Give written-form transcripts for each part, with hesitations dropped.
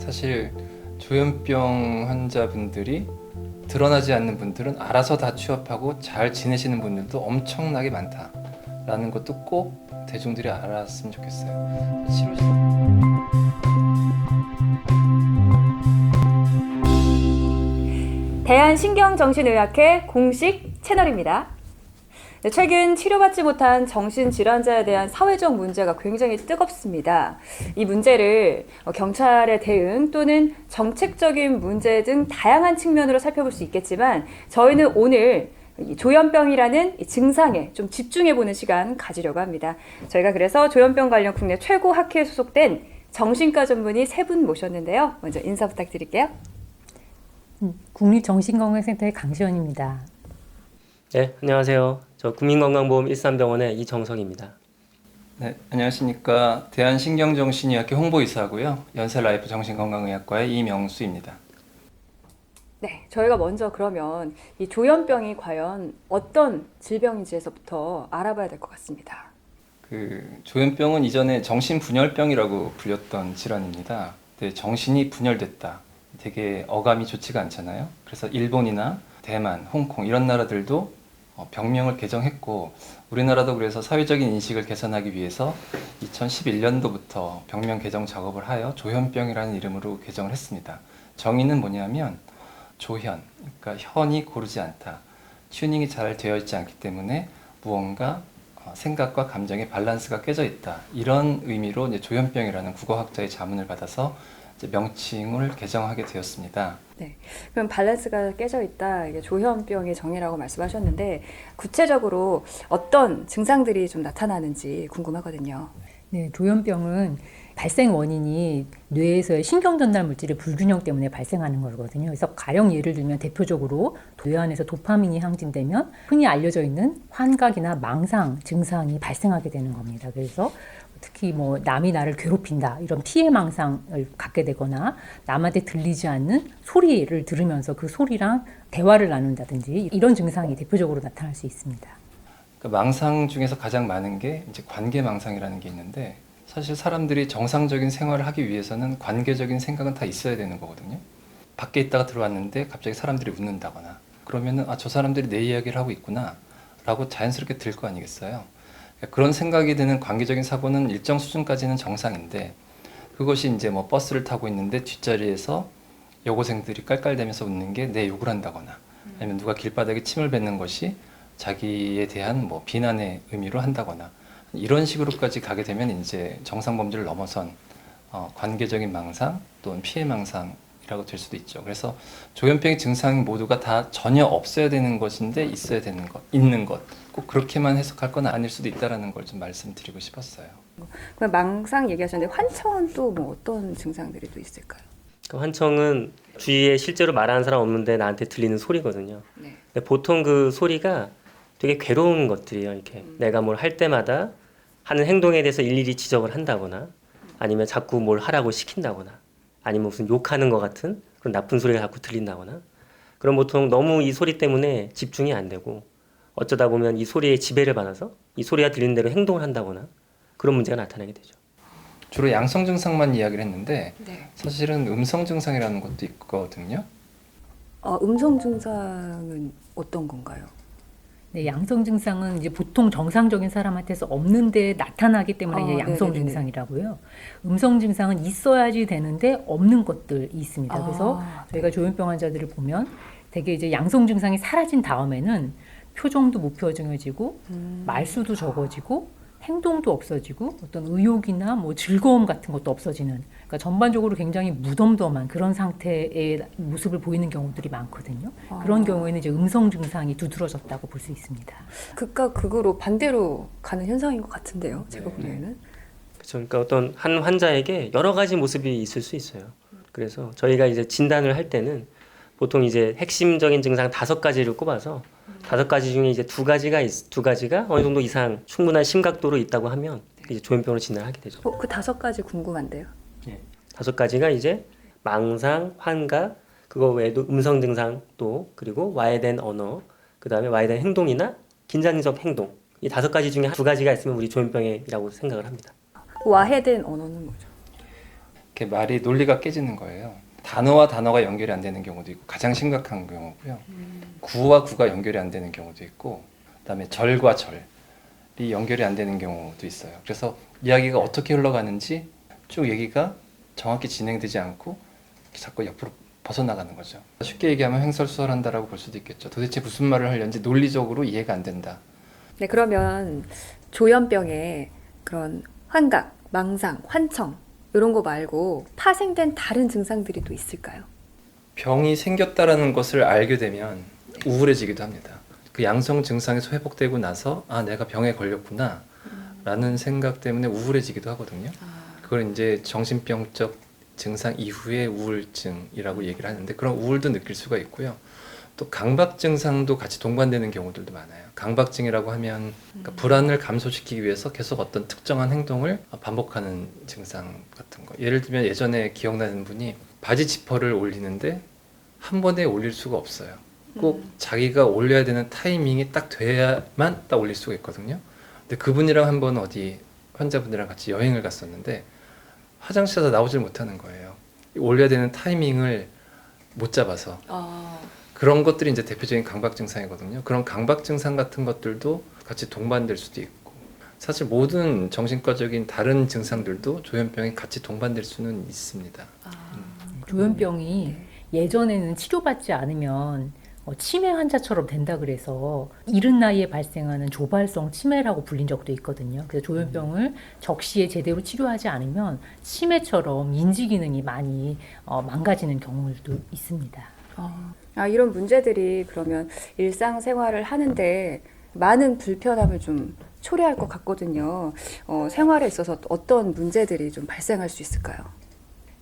사실 조현병 환자분들이 드러나지 않는 분들은 알아서 다 취업하고 잘 지내시는 분들도 엄청나게 많다라는 것도 꼭 대중들이 알았으면 좋겠어요. 대한신경정신의학회 공식 채널입니다. 네, 최근 치료받지 못한 정신질환자에 대한 사회적 문제가 굉장히 뜨겁습니다. 이 문제를 경찰의 대응 또는 정책적인 문제 등 다양한 측면으로 살펴볼 수 있겠지만 저희는 오늘 조현병이라는 증상에 좀 집중해보는 시간 가지려고 합니다. 저희가 그래서 조현병 관련 국내 최고 학회에 소속된 정신과 전문의 세 분 모셨는데요. 먼저 인사 부탁드릴게요. 국립정신건강센터의 강시원입니다. 네, 안녕하세요. 저 국민건강보험 일산병원의 이정석입니다. 네, 안녕하십니까. 대한신경정신의학회 홍보이사고요. 연세라이프 정신건강의학과의 이명수입니다. 네, 저희가 먼저 그러면 이 조현병이 과연 어떤 질병인지에서부터 알아봐야 될 것 같습니다. 조현병은 이전에 정신분열병이라고 불렸던 질환입니다. 근데 정신이 분열됐다. 되게 어감이 좋지가 않잖아요. 그래서 일본이나 대만, 홍콩 이런 나라들도 병명을 개정했고 우리나라도 그래서 사회적인 인식을 개선하기 위해서 2011년도부터 병명 개정 작업을 하여 조현병이라는 이름으로 개정을 했습니다. 정의는 뭐냐면 조현, 그러니까 현이 고르지 않다. 튜닝이 잘 되어 있지 않기 때문에 무언가 생각과 감정의 밸런스가 깨져 있다. 이런 의미로 이제 조현병이라는 국어학자의 자문을 받아서 이제 명칭을 개정하게 되었습니다. 네, 그럼 밸런스가 깨져 있다. 이게 조현병의 정의라고 말씀하셨는데 구체적으로 어떤 증상들이 좀 나타나는지 궁금하거든요. 네, 조현병은 발생 원인이 뇌에서의 신경전달 물질의 불균형 때문에 발생하는 거거든요. 그래서 가령 예를 들면 대표적으로 뇌 안에서 도파민이 항진되면 흔히 알려져 있는 환각이나 망상 증상이 발생하게 되는 겁니다. 그래서 특히 뭐 남이 나를 괴롭힌다 이런 피해 망상을 갖게 되거나 남한테 들리지 않는 소리를 들으면서 그 소리랑 대화를 나눈다든지 이런 증상이 대표적으로 나타날 수 있습니다. 그러니까 망상 중에서 가장 많은 게 이제 관계 망상이라는 게 있는데 사실 사람들이 정상적인 생활을 하기 위해서는 관계적인 생각은 다 있어야 되는 거거든요. 밖에 있다가 들어왔는데 갑자기 사람들이 웃는다거나 그러면은 저 사람들이 내 이야기를 하고 있구나 라고 자연스럽게 들 거 아니겠어요. 그런 생각이 드는 관계적인 사고는 일정 수준까지는 정상인데 그것이 이제 뭐 버스를 타고 있는데 뒷자리에서 여고생들이 깔깔대면서 웃는 게 내 욕을 한다거나 아니면 누가 길바닥에 침을 뱉는 것이 자기에 대한 뭐 비난의 의미로 한다거나 이런 식으로까지 가게 되면 이제 정상 범죄를 넘어선 관계적인 망상 또는 피해 망상이라고 될 수도 있죠. 그래서 조현병의 증상 모두가 다 전혀 없어야 되는 것인데 있어야 되는 것, 있는 것. 꼭 그렇게만 해석할 건 아닐 수도 있다라는 걸 좀 말씀드리고 싶었어요. 그럼 망상 얘기하셨는데 환청은 또 뭐 어떤 증상들이 또 있을까요? 그 환청은 주위에 실제로 말하는 사람 없는데 나한테 들리는 소리거든요. 네. 근데 보통 그 소리가 되게 괴로운 것들이에요. 이렇게 내가 뭘 할 때마다 하는 행동에 대해서 일일이 지적을 한다거나 아니면 자꾸 뭘 하라고 시킨다거나 아니면 무슨 욕하는 것 같은 그런 나쁜 소리가 자꾸 들린다거나 그럼 보통 너무 이 소리 때문에 집중이 안 되고 어쩌다 보면 이 소리에 지배를 받아서 이 소리가 들리는 대로 행동을 한다거나 그런 문제가 나타나게 되죠. 주로 양성 증상만 이야기를 했는데 네. 사실은 음성 증상이라는 것도 있거든요. 음성 증상은 어떤 건가요? 네, 양성 증상은 이제 보통 정상적인 사람한테서 없는데 나타나기 때문에 이제 양성 네네네. 증상이라고요. 음성 증상은 있어야지 되는데 없는 것들이 있습니다. 그래서 저희가 네. 조현병 환자들을 보면 되게 이제 양성 증상이 사라진 다음에는 표정도 무표정해지고 말수도 적어지고 행동도 없어지고 어떤 의욕이나 뭐 즐거움 같은 것도 없어지는 그러니까 전반적으로 굉장히 무덤덤한 그런 상태의 모습을 보이는 경우들이 많거든요. 그런 경우에는 이제 음성 증상이 두드러졌다고 볼 수 있습니다. 극과 극으로 반대로 가는 현상인 것 같은데요. 제가 보기에는. 그렇죠. 그러니까 어떤 한 환자에게 여러 가지 모습이 있을 수 있어요. 그래서 저희가 이제 진단을 할 때는 보통 이제 핵심적인 증상 5가지를 꼽아서 5가지 중에 이제 두 가지가 어느 정도 이상 충분한 심각도로 있다고 하면 이제 조현병으로 진단하게 되죠. 그 5가지 궁금한데요. 5가지가 이제 망상, 환각, 그거 외에도 음성 증상 또 그리고 와해된 언어, 그다음에 와해된 행동이나 긴장적 행동. 이 5가지 중에 2가지가 있으면 우리 조현병이라고 생각을 합니다. 와해된 언어는 뭐죠? 이렇게 말이 논리가 깨지는 거예요. 단어와 단어가 연결이 안 되는 경우도 있고 가장 심각한 경우고요. 구와 구가 연결이 안 되는 경우도 있고 그다음에 절과 절이 연결이 안 되는 경우도 있어요. 그래서 이야기가 어떻게 흘러가는지 쭉 얘기가 정확히 진행되지 않고 자꾸 옆으로 벗어나가는 거죠. 쉽게 얘기하면 횡설수설한다라고 볼 수도 있겠죠. 도대체 무슨 말을 하려는지 논리적으로 이해가 안 된다. 네, 그러면 조현병의 그런 환각, 망상, 환청 이런 거 말고 파생된 다른 증상들이 또 있을까요? 병이 생겼다라는 것을 알게 되면 우울해지기도 합니다. 그 양성 증상에서 회복되고 나서 아 내가 병에 걸렸구나 라는 생각 때문에 우울해지기도 하거든요. 그걸 이제 정신병적 증상 이후의 우울증이라고 얘기를 하는데 그런 우울도 느낄 수가 있고요. 또 강박 증상도 같이 동반되는 경우들도 많아요. 강박증이라고 하면 그러니까 불안을 감소시키기 위해서 계속 어떤 특정한 행동을 반복하는 증상 같은 거. 예를 들면 예전에 기억나는 분이 바지 지퍼를 올리는데 한 번에 올릴 수가 없어요. 꼭 자기가 올려야 되는 타이밍이 딱 돼야만 딱 올릴 수가 있거든요. 근데 그분이랑 한번 어디 환자분이랑 같이 여행을 갔었는데 화장실에서 나오질 못하는 거예요. 올려야 되는 타이밍을 못 잡아서. 그런 것들이 이제 대표적인 강박 증상이거든요. 그런 강박 증상 같은 것들도 같이 동반될 수도 있고 사실 모든 정신과적인 다른 증상들도 조현병이 같이 동반될 수는 있습니다. 조현병이 예전에는 치료받지 않으면 치매 환자처럼 된다 그래서 이른 나이에 발생하는 조발성 치매라고 불린 적도 있거든요. 그래서 조현병을 적시에 제대로 치료하지 않으면 치매처럼 인지 기능이 많이 망가지는 경우도 있습니다. 이런 문제들이 그러면 일상생활을 하는데 많은 불편함을 좀 초래할 것 같거든요. 생활에 있어서 어떤 문제들이 좀 발생할 수 있을까요?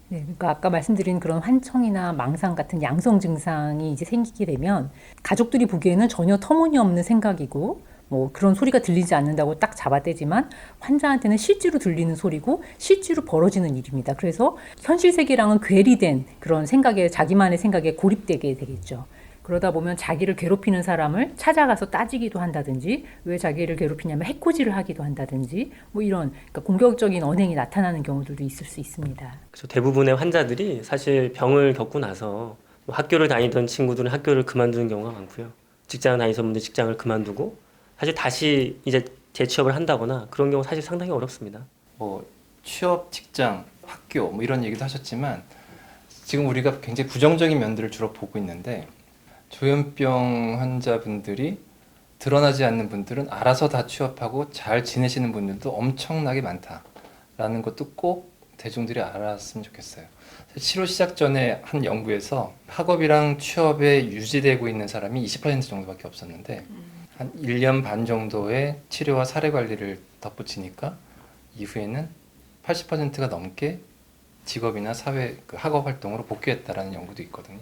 네, 그러니까 아까 말씀드린 그런 환청이나 망상 같은 양성 증상이 이제 생기게 되면 가족들이 보기에는 전혀 터무니없는 생각이고 뭐 그런 소리가 들리지 않는다고 딱 잡아떼지만 환자한테는 실제로 들리는 소리고 실제로 벌어지는 일입니다. 그래서 현실 세계랑은 괴리된 그런 생각에 자기만의 생각에 고립되게 되겠죠. 그러다 보면 자기를 괴롭히는 사람을 찾아가서 따지기도 한다든지 왜 자기를 괴롭히냐면 해코지를 하기도 한다든지 뭐 이런 그러니까 공격적인 언행이 나타나는 경우들도 있을 수 있습니다. 그래서 대부분의 환자들이 사실 병을 겪고 나서 뭐 학교를 다니던 친구들은 학교를 그만두는 경우가 많고요. 직장을 다니던 분들 직장을 그만두고 사실 다시 이제 재취업을 한다거나 그런 경우 사실 상당히 어렵습니다. 뭐 취업, 직장, 학교 뭐 이런 얘기도 하셨지만 지금 우리가 굉장히 부정적인 면들을 주로 보고 있는데 조현병 환자분들이 드러나지 않는 분들은 알아서 다 취업하고 잘 지내시는 분들도 엄청나게 많다라는 것도 꼭 대중들이 알았으면 좋겠어요. 치료 시작 전에 한 연구에서 학업이랑 취업에 유지되고 있는 사람이 20% 정도밖에 없었는데 한 1년 반 정도의 치료와 사례 관리를 덧붙이니까 이후에는 80%가 넘게 직업이나 사회 학업 활동으로 복귀했다라는 연구도 있거든요.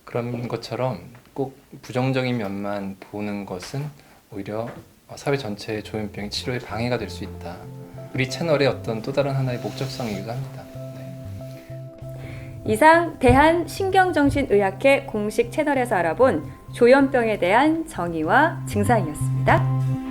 그런 것처럼 꼭 부정적인 면만 보는 것은 오히려 사회 전체의 조현병 치료에 방해가 될 수 있다. 우리 채널의 어떤 또 다른 하나의 목적성이기도 합니다. 이상 대한신경정신의학회 공식 채널에서 알아본 조현병에 대한 정의와 증상이었습니다.